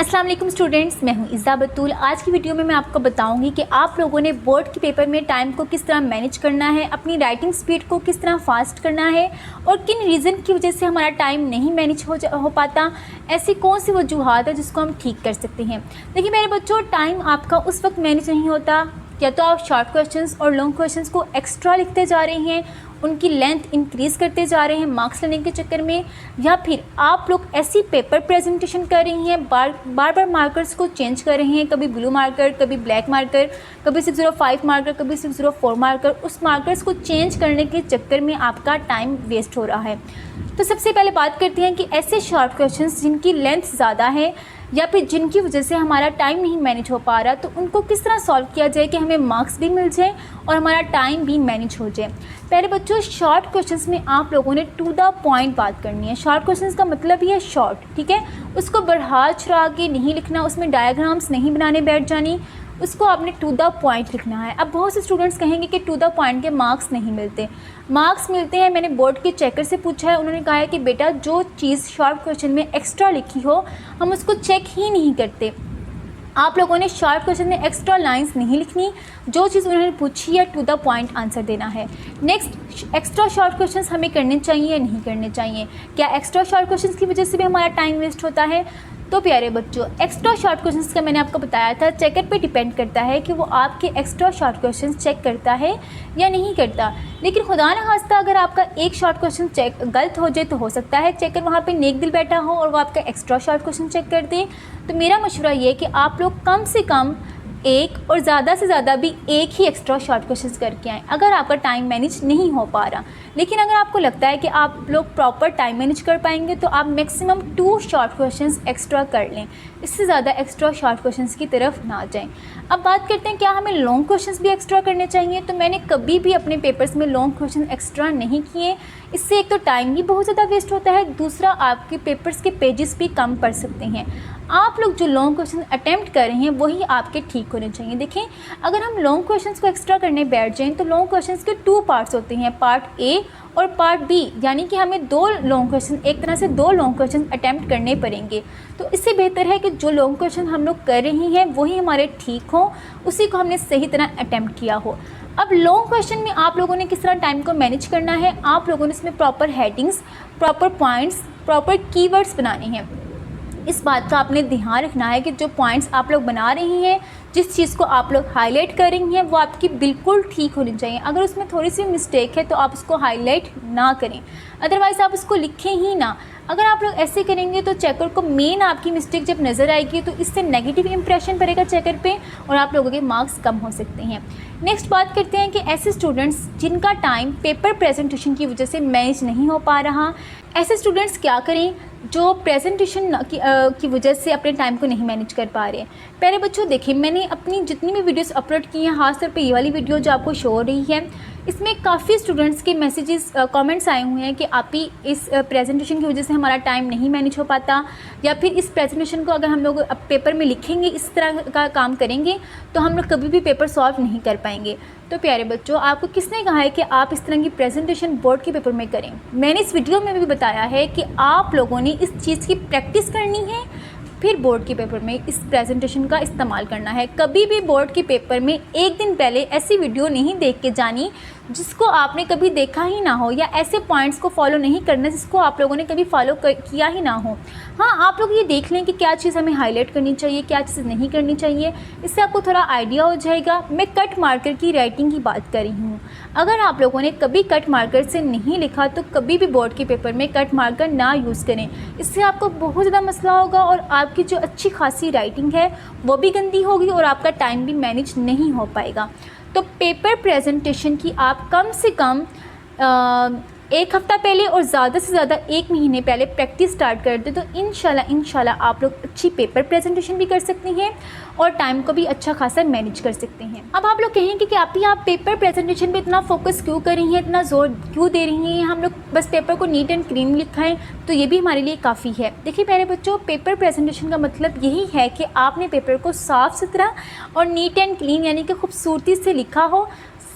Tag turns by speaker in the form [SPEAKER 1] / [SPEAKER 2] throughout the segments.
[SPEAKER 1] अस्सलाम वालेकुम स्टूडेंट्स, मैं हूं इज़्ज़ा बतूल। आज की वीडियो में मैं आपको बताऊंगी कि आप लोगों ने बोर्ड के पेपर में टाइम को किस तरह मैनेज करना है, अपनी राइटिंग स्पीड को किस तरह फास्ट करना है और किन रीज़न की वजह से हमारा टाइम नहीं मैनेज हो पाता। ऐसी कौन सी वजूहात है जिसको हम ठीक कर सकते हैं। देखिए मेरे बच्चों, टाइम आपका उस वक्त मैनेज नहीं होता या तो आप शॉर्ट क्वेश्चंस और लॉन्ग क्वेश्चंस को एक्स्ट्रा लिखते जा रहे हैं, उनकी लेंथ इंक्रीज़ करते जा रहे हैं मार्क्स लेने के चक्कर में, या फिर आप लोग ऐसी पेपर प्रेजेंटेशन कर रही हैं, बार बार मार्कर्स को चेंज कर रहे हैं, कभी ब्लू मार्कर, कभी ब्लैक मार्कर, कभी 605 मार्कर, कभी 604 मार्कर। उस मार्कर्स को चेंज करने के चक्कर में आपका टाइम वेस्ट हो रहा है। तो सबसे पहले बात करते हैं कि ऐसे शॉर्ट क्वेश्चंस जिनकी लेंथ ज़्यादा है या फिर जिनकी वजह से हमारा टाइम नहीं मैनेज हो पा रहा, तो उनको किस तरह सॉल्व किया जाए कि हमें मार्क्स भी मिल जाए और हमारा टाइम भी मैनेज हो जाए। पहले बच्चों, शॉर्ट क्वेश्चंस में आप लोगों ने टू द पॉइंट बात करनी है। शॉर्ट क्वेश्चंस का मतलब ही है शॉर्ट, ठीक है। उसको बढ़ा चढ़ा के नहीं लिखना, उसमें डायग्राम्स नहीं बनाने बैठ जानी, उसको आपने टू द पॉइंट लिखना है। अब बहुत से स्टूडेंट्स कहेंगे कि टू द पॉइंट के मार्क्स नहीं मिलते। मार्क्स मिलते हैं। मैंने बोर्ड के चेकर से पूछा है, उन्होंने कहा है कि बेटा जो चीज़ शॉर्ट क्वेश्चन में एक्स्ट्रा लिखी हो हम उसको चेक ही नहीं करते। आप लोगों ने शॉर्ट क्वेश्चन में एक्स्ट्रा लाइंस नहीं लिखनी, जो चीज़ उन्होंने पूछी है टू द पॉइंट आंसर देना है। नेक्स्ट, एक्स्ट्रा शॉर्ट क्वेश्चंस हमें करने चाहिए या नहीं करने चाहिए। क्या एक्स्ट्रा शॉर्ट क्वेश्चंस की वजह से भी हमारा टाइम वेस्ट होता है? तो प्यारे बच्चों, एक्स्ट्रा शॉर्ट क्वेश्चंस का मैंने आपको बताया था, चेकर पे डिपेंड करता है कि वो आपके एक्स्ट्रा शॉर्ट क्वेश्चंस चेक करता है या नहीं करता। लेकिन खुदा न खास्ता अगर आपका एक शॉर्ट क्वेश्चन चेक गलत हो जाए तो हो सकता है चेकर वहाँ पे नेक दिल बैठा हो और वो आपका एक्स्ट्रा शॉर्ट क्वेश्चन चेक कर दे। तो मेरा मशवरा ये है कि आप लोग कम से कम एक और ज़्यादा से ज़्यादा भी एक ही एक्स्ट्रा शॉर्ट क्वेश्चंस करके आएँ अगर आपका टाइम मैनेज नहीं हो पा रहा। लेकिन अगर आपको लगता है कि आप लोग प्रॉपर टाइम मैनेज कर पाएंगे तो आप मैक्सिमम 2 शॉर्ट क्वेश्चंस एक्स्ट्रा कर लें, इससे ज़्यादा एक्स्ट्रा शॉर्ट क्वेश्चंस की तरफ ना जाएं। अब बात करते हैं क्या हमें लॉन्ग क्वेश्चंस भी एक्स्ट्रा करने चाहिए। तो मैंने कभी भी अपने पेपर्स में लॉन्ग क्वेश्चन एक्स्ट्रा नहीं किए। इससे एक तो टाइम भी बहुत ज़्यादा वेस्ट होता है, दूसरा आपके पेपर्स के पेजेस भी कम पड़ सकते हैं। आप लोग जो लॉन्ग क्वेश्चन अटेम्प्ट कर रहे हैं वही आपके ठीक होने चाहिए। देखें, अगर हम लॉन्ग क्वेश्चंस को एक्स्ट्रा करने बैठ जाएं तो लॉन्ग क्वेश्चंस के 2 पार्ट्स होते हैं, पार्ट ए और पार्ट बी, यानी कि हमें 2 लॉन्ग क्वेश्चन, एक तरह से 2 लॉन्ग क्वेश्चन अटेम्प्ट करने पड़ेंगे। तो इससे बेहतर है कि जो लॉन्ग क्वेश्चन हम लोग कर रही हैं वही हमारे ठीक हों, उसी को हमने सही तरह अटेम्प्ट किया हो। अब लॉन्ग क्वेश्चन में आप लोगों ने किस तरह टाइम को मैनेज करना है, आप लोगों ने इसमें proper headings, proper points, proper keywords बनाने हैं। इस बात का आपने ध्यान रखना है कि जो पॉइंट्स आप लोग बना रही हैं, जिस चीज़ को आप लोग हाईलाइट कर रही हैं वो आपकी बिल्कुल ठीक होनी चाहिए। अगर उसमें थोड़ी सी मिस्टेक है तो आप उसको हाईलाइट ना करें, अदरवाइज़ आप उसको लिखें ही ना। अगर आप लोग ऐसे करेंगे तो चेकर को मेन आपकी मिस्टेक जब नज़र आएगी तो इससे नेगेटिव इंप्रेशन पड़ेगा चेकर पे और आप लोगों के मार्क्स कम हो सकते हैं। नेक्स्ट बात करते हैं कि ऐसे स्टूडेंट्स जिनका टाइम पेपर प्रेजेंटेशन की वजह से मैनेज नहीं हो पा रहा, ऐसे स्टूडेंट्स क्या करें जो प्रेजेंटेशन की वजह से अपने टाइम को नहीं मैनेज कर पा रहे। पहले बच्चों देखिए, मैंने अपनी जितनी भी वीडियोस अपलोड की हैं, खासतौर पे ये वाली वीडियो जो आपको शो हो रही है, इसमें काफ़ी स्टूडेंट्स के मैसेजेस कमेंट्स आए हुए हैं कि आप ही इस प्रेजेंटेशन की वजह से हमारा टाइम नहीं मैनेज हो पाता, या फिर इस प्रेजेंटेशन को अगर हम लोग पेपर में लिखेंगे, इस तरह का काम करेंगे तो हम लोग कभी भी पेपर सॉल्व नहीं कर पाएंगे। तो प्यारे बच्चों, आपको किसने कहा है कि आप इस तरह की प्रेजेंटेशन बोर्ड के पेपर में करें? मैंने इस वीडियो में भी बताया है कि आप लोगों ने इस चीज़ की प्रैक्टिस करनी है, फिर बोर्ड के पेपर में इस प्रेजेंटेशन का इस्तेमाल करना है। कभी भी बोर्ड के पेपर में एक दिन पहले ऐसी वीडियो नहीं देख के जानी जिसको आपने कभी देखा ही ना हो, या ऐसे पॉइंट्स को फॉलो नहीं करना जिसको आप लोगों ने कभी फॉलो किया ही ना हो। हाँ, आप लोग ये देख लें कि क्या चीज़ हमें हाईलाइट करनी चाहिए, क्या चीज़ नहीं करनी चाहिए, इससे आपको थोड़ा आइडिया हो जाएगा। मैं कट मार्कर की राइटिंग की बात कर रही हूँ। अगर आप लोगों ने कभी कट मार्कर से नहीं लिखा तो कभी भी बोर्ड के पेपर में कट मार्कर ना यूज़ करें, इससे आपको बहुत ज़्यादा मसला होगा और आपकी जो अच्छी खासी राइटिंग है वो भी गंदी होगी और आपका टाइम भी मैनेज नहीं हो पाएगा। तो पेपर प्रेजेंटेशन की आप कम से कम 1 हफ़्ता पहले और ज़्यादा से ज़्यादा 1 महीने पहले प्रैक्टिस स्टार्ट कर दें तो इंशाल्लाह आप लोग अच्छी पेपर प्रेजेंटेशन भी कर सकती हैं और टाइम को भी अच्छा खासा मैनेज कर सकते हैं। अब आप लोग कहेंगे कि आप पेपर प्रेजेंटेशन पे इतना फोकस क्यों कर रही हैं, इतना ज़ोर क्यों दे रही हैं, हम लोग बस पेपर को नीट एंड क्लीन लिखाएं तो ये भी हमारे लिए काफ़ी है। देखिए प्यारे बच्चों, पेपर प्रेजेंटेशन का मतलब यही है कि आपने पेपर को साफ़ सुथरा और नीट एंड क्लीन यानी कि खूबसूरती से लिखा हो।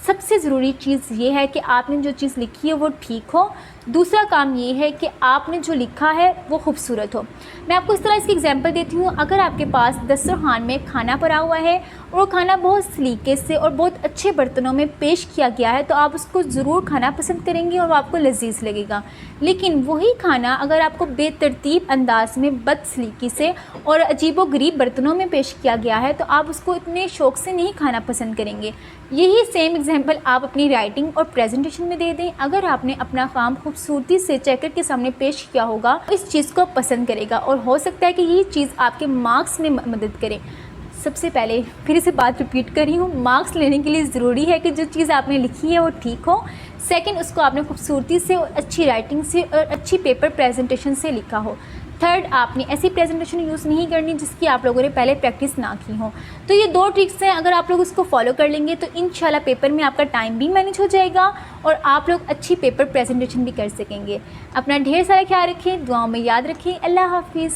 [SPEAKER 1] सबसे ज़रूरी चीज़ ये है कि आपने जो चीज़ लिखी है वो ठीक हो, दूसरा काम ये है कि आपने जो लिखा है वो खूबसूरत हो। मैं आपको इस तरह इसकी एग्जांपल देती हूँ। अगर आपके पास दस्तरखान में खाना पड़ा हुआ है और वो खाना बहुत सलीके से और बहुत अच्छे बर्तनों में पेश किया गया है तो आप उसको ज़रूर खाना पसंद करेंगे और वो आपको लजीज़ लगेगा। लेकिन वही खाना अगर आपको बेतरतीब अंदाज में बदसलीकी से और अजीबोगरीब बर्तनों में पेश किया गया है तो आप उसको इतने शौक़ से नहीं खाना पसंद करेंगे। यही सेम एग्जांपल आप अपनी राइटिंग और प्रेजेंटेशन में दे दें। अगर आपने अपना काम खूबसूरती से चेकर के सामने पेश किया होगा इस चीज़ को पसंद करेगा और हो सकता है कि ये चीज़ आपके मार्क्स में मदद करे। सबसे पहले फिर से बात रिपीट कर रही हूँ, मार्क्स लेने के लिए ज़रूरी है कि जो चीज़ आपने लिखी है वो ठीक हो। सेकंड, उसको आपने खूबसूरती से और अच्छी राइटिंग से और अच्छी पेपर प्रेजेंटेशन से लिखा हो। थर्ड, आपने ऐसी प्रेजेंटेशन यूज़ नहीं करनी जिसकी आप लोगों ने पहले प्रैक्टिस ना की हो। तो ये 2 ट्रिक्स हैं, अगर आप लोग उसको फॉलो कर लेंगे तो इंशाल्लाह पेपर में आपका टाइम भी मैनेज हो जाएगा और आप लोग अच्छी पेपर प्रेजेंटेशन भी कर सकेंगे। अपना ढेर सारा ख्याल रखें, दुआओं में याद रखें। अल्लाह हाफिज़।